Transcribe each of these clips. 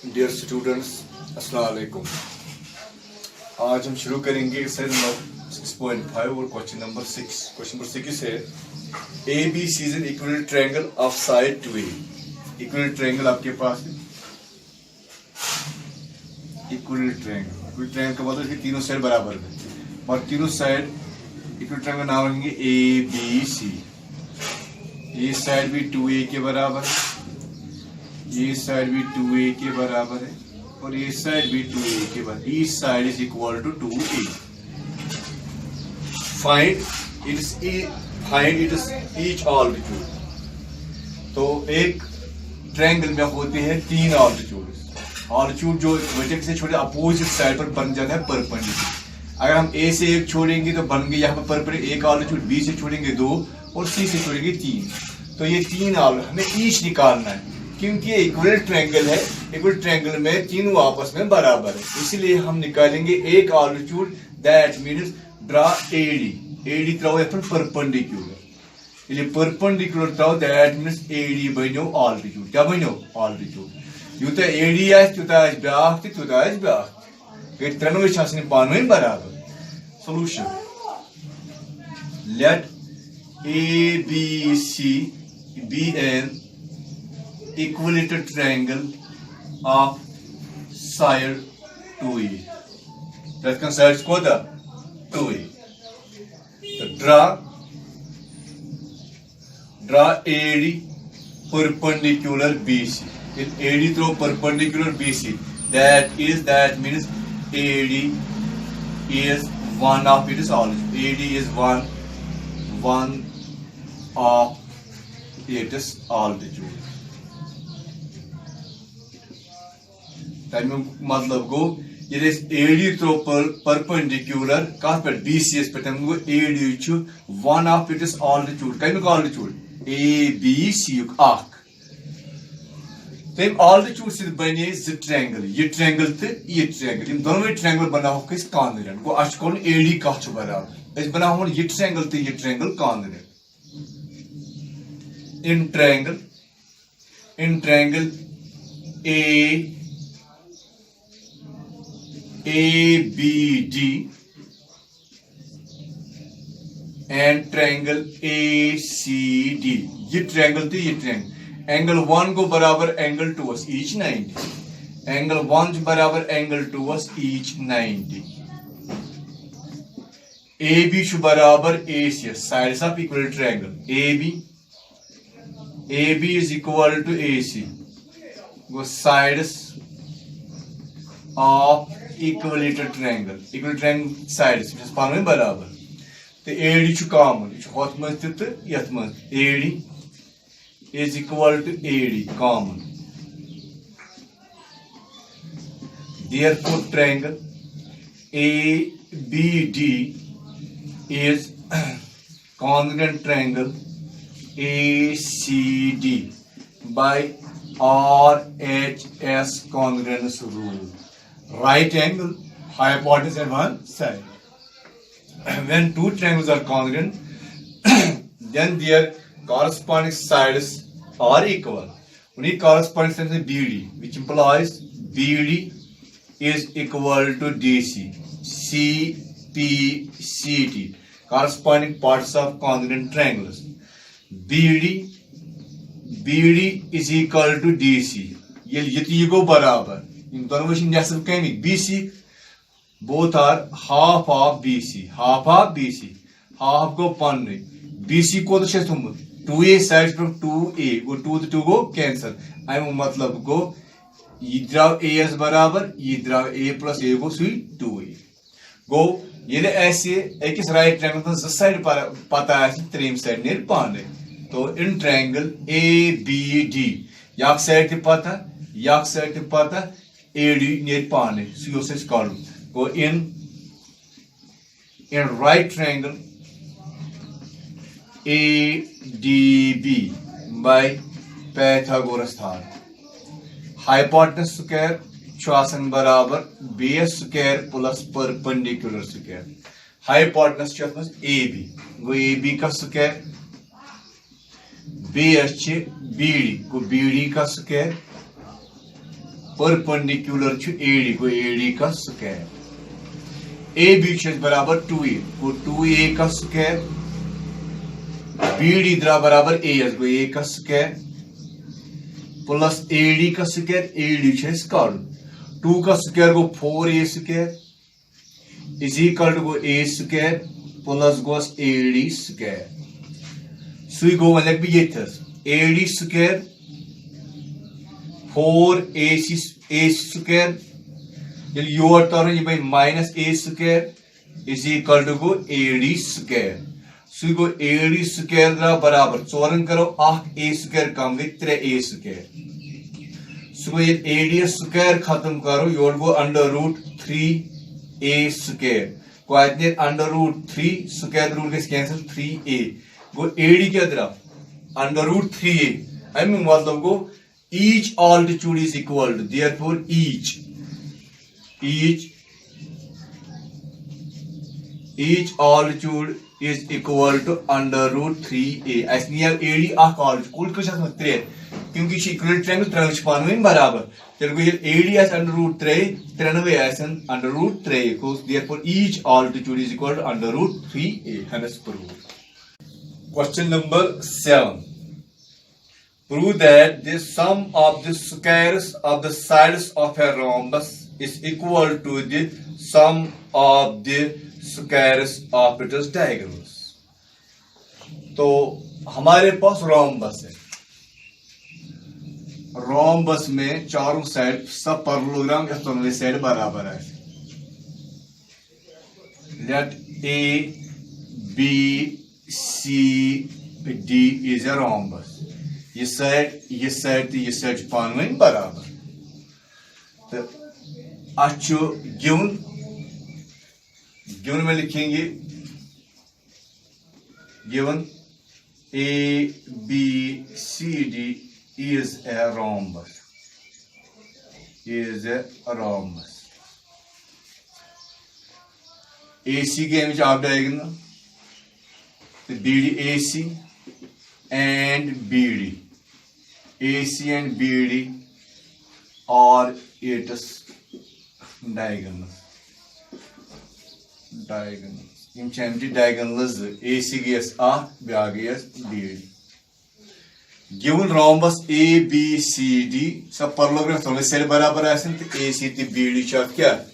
Dear students, अस्सलाम वालेकुम। आज हम शुरू करेंगे एक्सरसाइज नंबर 6.5 और क्वेश्चन नंबर 6। क्वेश्चन नंबर 6 है A B C is an equilateral triangle of side 2a। Equilateral triangle आपके पास है। इक्विलेटरल ट्रायंगल का मतलब है तीनों साइड बराबर है और तीनों साइड इक्विलेटरल ट्रायंगल नाम रखेंगे ए बी सी। ये साइड भी 2a के बराबर है, ये साइड भी 2a के बराबर है और ये साइड भी 2a के बराबर। Each side is equal to 2a। Find it is each altitude. तो एक ट्रायंगल में होते हैं तीन ऑल्टीट्यूड। ऑल्टीट्यूड जो वर्टेक्स से छोटे अपोजिट साइड पर बन जाता है परपेंडिकुलर। अगर हम ए से एक छोड़ेंगे तो बन गए यहाँ पर परपेंडिकुलर एक ऑल्टीट्यूड, बी से छोड़ेंगे दो और सी से छोड़ेंगे तीन। तो ये तीन हमें ईच निकालना है क्योंकि ये इक्विलेटरल ट्रायंगल है। इक्विलेटरल ट्रायंगल में तीनों आपस में बराबर है, इसलिए हम निकालेंगे एक altitude. That means draw AD. AD त्राओ यहाँ पर परपेंडिकुलर। ये परपेंडिकुलर त्राओ दैट मीन्स एडी बनो ऑल्टीट्यूड। क्या बनो ऑल्टीट्यूड। यूता एडी आए त्यूता आए ब्याख ते त्यूता आए ब्याख। गए त्रेनवे छासने पानवे बराबर। Solution let A B C be an equilateral triangle of side 2a. That can side square 2a. So draw AD perpendicular BC. If AD through perpendicular BC, that means AD is one of it is all. AD is one of it is altitude। मतलब गो ये AD throw perpendicular कत पे BCS पे तम गो AD छु one of it is altitude. कमिक altitude A B C युक आख। तम ऑल्टीट्यूड से बने ज ट्रायंगल, ये ट्रायंगल ते ये ट्रायंगल। इन दोनों ट्रायंगल बनाओ किस कॉन्ग्रुएंट गो अच कोन एडी का छु बराबर। इस बनाओ ये ट्रायंगल ते ये triangle congruent. In triangle ABD and triangle ACD। ये ट्रायंगल थे, ये ट्रायंगल एंगल 1 को बराबर एंगल 2 ईच 90। एंगल 1 बराबर एंगल 2 ईच 90। AB शु बराबर AC sides of equilateral triangle. AB is equal to AC go sides of equilateral triangle। equilateral triangle sides is पान में बराबर। तो AD छु कॉमन, होत में तो यत में AD is equal to AD common। therefore triangle ABD is congruent triangle ACD by RHS congruence rule। Right angle, hypotenuse at one side। When two triangles are congruent, then their corresponding sides are equal। Only corresponding side is BD, which implies BD is equal to DC, CPCT, corresponding parts of congruent triangles। BD is equal to DC। ये गो बराबर, इन दोनों में नेसफ कमी। BC both are half of BC। Half गो पन BC को तो शेष तुम 2a साइड पर 2a गो 2 गो कैंसल। आई मतलब गो ये द्राव a एस बराबर ये द्राव a प्लस a गो सुई 2a गो। ये ऐसे एक राइट ट्रायंगल तो साइड पर पता है त्रीम साइड नेर पाने। तो इन ट्रायंगल ABD याक साइड ते पता AD नेर पाने सुयो से काढू गो। In right triangle ADB by Pythagoras theorem hypotenuse square छु आसान बराबर base square plus perpendicular square. Hypotenuse छु अतमस AB गो AB का स्क्वायर बेस BD को BD का स्क्वायर परपेंडिकुलर AD को AD का स्क्वायर AB बराबर 2A को 2A का स्क्वायर BD द्रा बराबर AS को A का स्क्वायर प्लस AD का स्क्वायर AD काड़ 2 का स्क्वायर को 4A square is equal to A square plus गोस AD स्क्वायर सु गो मतलब भी ये AD स्क्वायर 4AC स्क्वायर योर तर ये minus A square is equal to गो AD स्क्वायर सु गो AD स्क्वायर द्रा बराबर 4 करो A स्क्वायर कम गई 3A स्क्वायर सु गो ये AD स्क्वायर खत्म करो योर गो अंडर रूट 3A स्क्वायर को आते अंडर रूट 3 स्क्वायर रूट के कैंसिल 3A गो AD क्या द्रा under root 3A I mean मतलब गो each altitude is equal to therefore each altitude is equal to under root 3A as near AD आख altitude कुल कुछ असम 3 क्योंकि ये इक्वल ट्रायंगल ट्रायंगल पानवें बराबर चलो ये AD as under root 3 3 as under root 3 को therefore each altitude is equal to under root 3A hence prove question number 7 prove that the sum of the squares of the sides of a rhombus is equal to the sum of the squares of its diagonals. तो हमारे पास rhombus है rhombus में चारों side सब parallelogram या दोनों side बराबर है let A B C D is a rhombus ये साइड पानवें बराबर तो अच्छो गिवन में लिखेंगे given A B C D is a rhombus AC के इमेज आप डायगोनल तो BD AC and BD AC and BD are its diagonals. Im chamti diagonals AC gets A, B gets BD. Given rhombus A, B, C, D, सब parallelogram थोड़े cell बराबर आए तो AC तो BD chart क्या?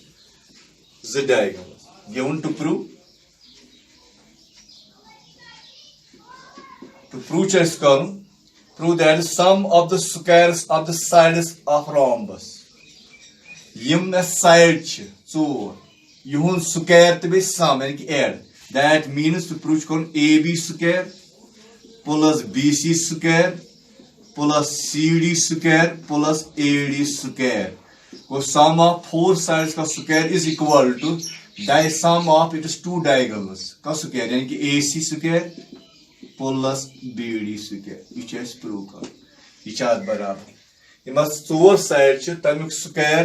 The diagonals. Given to prove chess column. Prove that the sum of the squares of the sides of rhombus. Yim side so yuhun square to be sum and add. That means to prove kon AB square plus BC square plus CD square plus AD square. So sum of four sides का square is equal to the sum of its two diagonals का square यानी कि AC square plus BD square ये prove कर ये बराबर ये चोर साइड तमिक स्क्वायर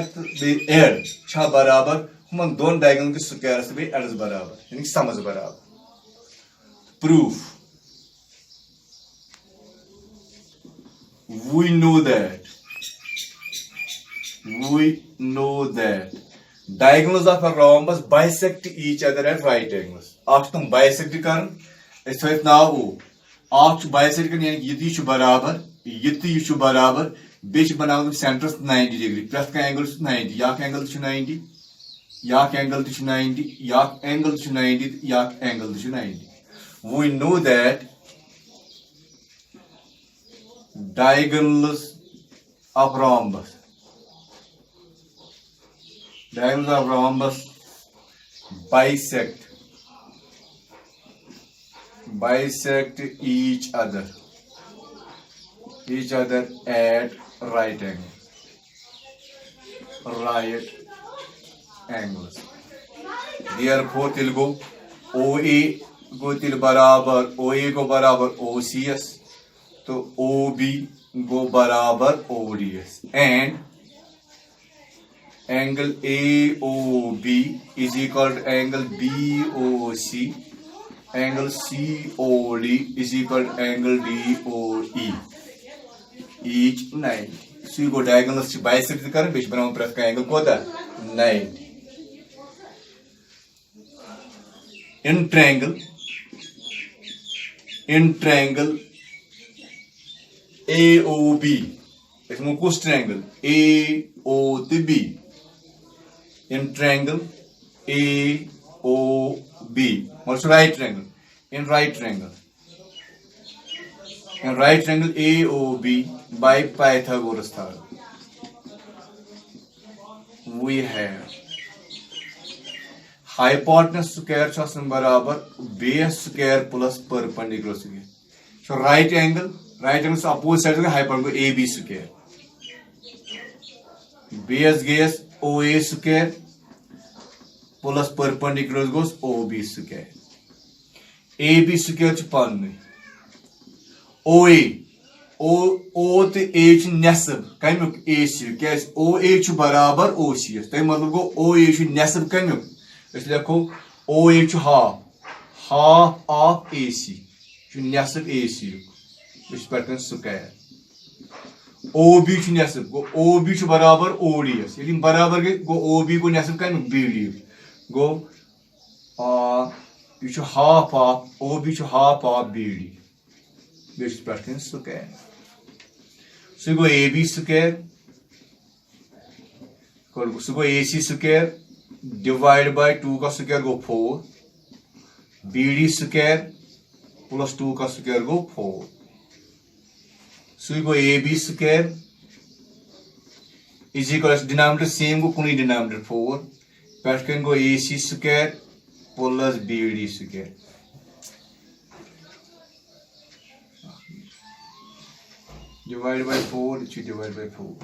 एड बराबर हम दोन डायगोनल के स्क्वायर से एड्स बराबर यानी समझ बराबर proof we know that diagonals of a rhombus bisect each other at right angles आप तुम bisect कर इस नाव आप बाइसेक्ट कर यानी ये बराबर बेच बनाओ सेंटर 90 डिग्री प्लस का एंगल 90 या एंगल 90 या एंगल 90 या एंगल 90 या angle 90 we know that diagonals of rhombus bisect each other at right angles. Therefore, till go OA go till बराबर OA को बराबर OCS तो OB go बराबर ODS and angle AOB is equal to angle BOC. Angle COD is equal to angle DOE. Each 90. सु गो diagonals bisect कर बे बनावन प्रत angle कोता 90 in triangle AOB इसमें कुछ triangle AO to B in triangle AOB also right triangle in right triangle AOB by Pythagoras theorem we have hypotenuse square बराबर base square plus perpendicular square. So right angle is opposite side of hypotenuse AB square. Base goes OA square plus perpendicular goes OB square. AB square is pan. OA O to H nesab कम्युक AC क्या OA च बराबर OC तो मतलब को OA च nesab कम्युक इसलिए लिखो OA च half of AC च nesab AC इस पर कन स्क्वायर OB च nesab को OB च बराबर ODS यदि बराबर के को OB को nesab कम्युक BD को ये च half of OB च half of BD इस पर कन square So you go AB square, so go AC square, divide by 2 का square go 4, BD square plus 2 का square go 4. So you go AB square is equal to denominator same go kuni denominator 4, but can go AC square plus BD square. Divided by 4, it should divide by 4.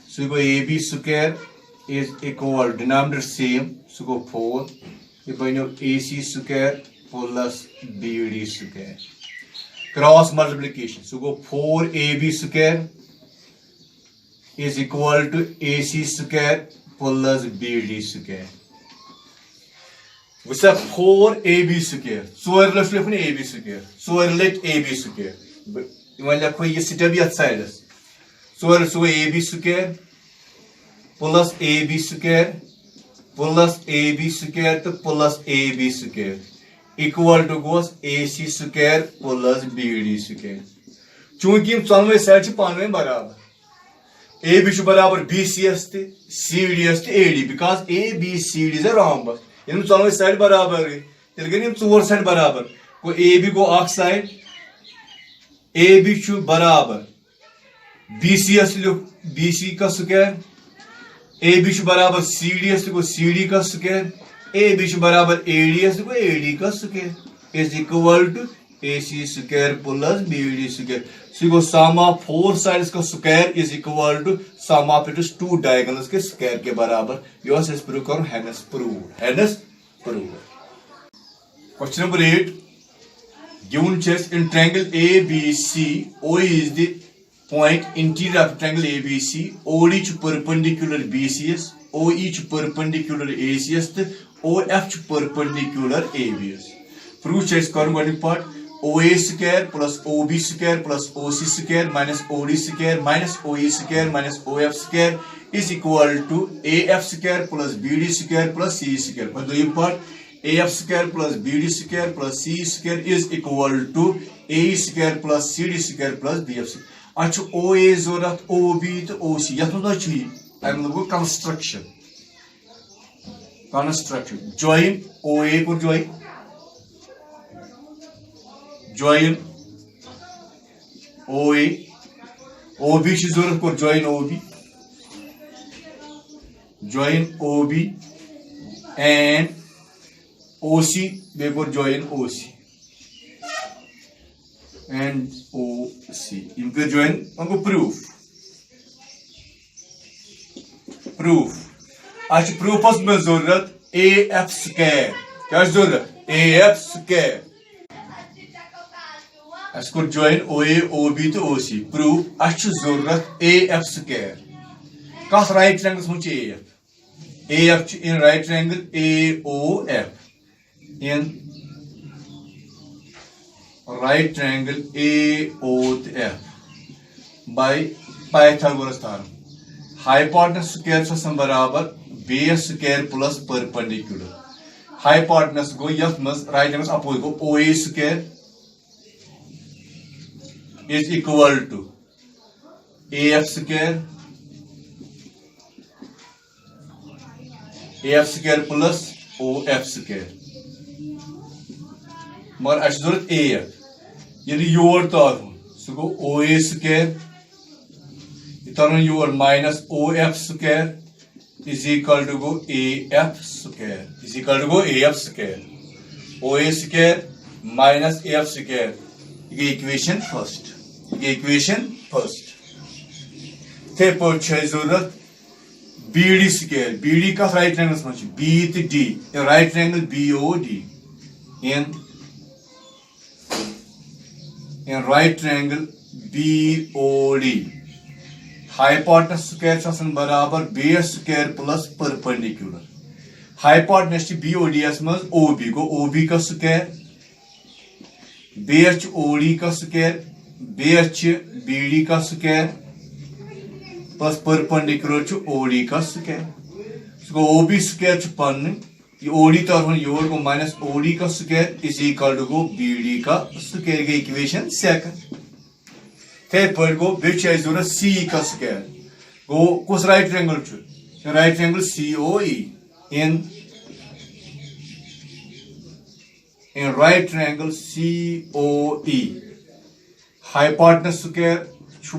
So you go AB square is equal, denominator same, so go 4. You find your AC square plus BD square. Cross multiplication, so go 4AB square is equal to AC square plus BD square. We say 4AB square, so I relate AB square, so I relate AB square. When you put this step side, so AB square plus AB square plus AB square to plus AB square equal to goes AC square plus BD square. चूंकि हम चलवे side पानवे बराबर AB च बराबर BCS ते CDS ते AD because ABCD is a rhombus. इन चलवे side बराबर है तेरे के नियम चोर साइड बराबर को AB को आख साइड AB च बराबर BCS लो BC का स्क्वायर AB च बराबर CDS को CD का स्क्वायर AB च बराबर ADS को AD का square is equal to AC square plus BD square. So go sum of four sides का square is equal to sum of its two diagonals के स्क्वायर के बराबर. योर से प्रूव करो hence proved. Question number 8. Given chest in triangle ABC, O is the point interior of triangle ABC, O each perpendicular BCS, O each perpendicular ACS, OF perpendicular ABS. Proof chest corresponding part OA square plus OB square plus OC square minus OD square minus OE square minus OF square is equal to AF square plus BD square plus C square. But the part AF square plus BD square plus C square is equal to AE square plus CD square plus BF square. Achu OA zorat OB to OC. Yat no chi. I'm going to construction. Join OA को join OA. OB की जरूरत को join OB. Join OB and OC before join OC and OC. इनके join उनको proof. आज proof में जरूरत AF square. क्या जरूरत AF square. इसको join OA OB तो OC. Proof आज जरूरत AF square. कास right triangle मुझे AF in right triangle AOF. In right triangle AOF. By Pythagoras theorem hypotenuse square बराबर base square plus perpendicular hypotenuse गो यथ मज राइट एंगल्स अपोज गो OA square is equal to AF square plus OF square मगर अस जरूरत AF ये योर तर सह गो OA स्क्वायर तर योर minus OF square is equal to गो AF square OA square minus AF square equation first थे पे जरूरत BD स्क्वायर BD का राइट एंगल्स मज B तो D right angle BOD in right triangle BOD hypotenuse square बराबर base square plus perpendicular hypotenuse BOD मज OB गो OB का स्क्वायर बेस OD का स्क्वायर बेस BD का स्क्वायर प्लस परपेंडिकुलर OD का square OB square पन्न OD तरफ योर गो माइनस OD का स्क्वायर इज इक्वल टू गो BD का स्क्वायर गई इक्वेशन सेकंड थे पे गो बे जरूरत C का स्क्वायर गो कुछ right triangle COE in right triangle COE hypotenuse square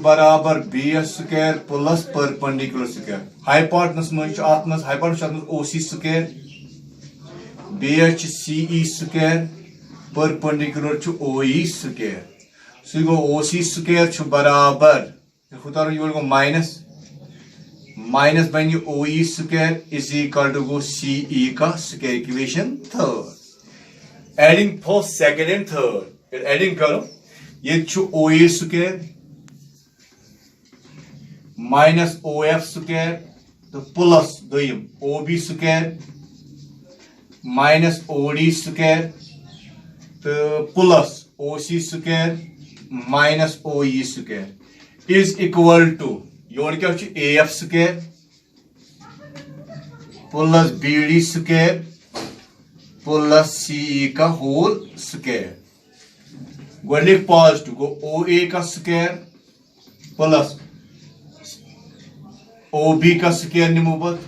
बराबर base square plus perpendicular square hypotenuse hypotenuse OC square base CE square perpendicular OE square so गो OC स्क्वायर बराबर योर गो माइनस बन OE square is equal to गो CE का square equation third adding first second and third adding करो ये OA square minus OF square तो प्लस दोयम OB square minus OD square तो plus OC square minus OE square is equal to योर क्या AF square plus BD square plus CE का whole square गोलिक positive गो OA का square plus OB का स्क्वायर निमो पत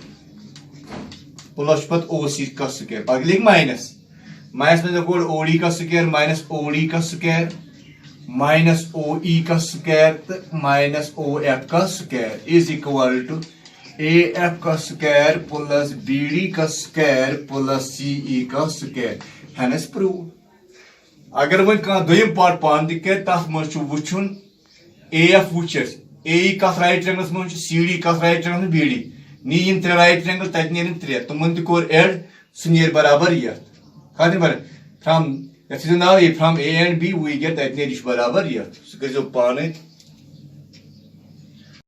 प्लस पत OC का स्क्वायर अगले माइनस में OD का स्क्वायर माइनस OD का स्क्वायर माइनस OE का स्क्वायर माइनस OF का square is equal to AF का स्क्वायर प्लस BD का स्क्वायर प्लस CE का स्क्वायर हेनस प्रूव अगर वो दोयम पार्ट पान दिखे तथ मज वुचुन AF वुचस AE कथ राइट ट्रायंगल्स मज CD कथ राइट ट्रायंगल BD नीन त्रे राइट ट्रायंगल तत नेरन त्रे तुमन त कोर ऐड सुनेर बराबर यत खाने बर from from A and B we get तत नेर बराबर यत सु करियो पाने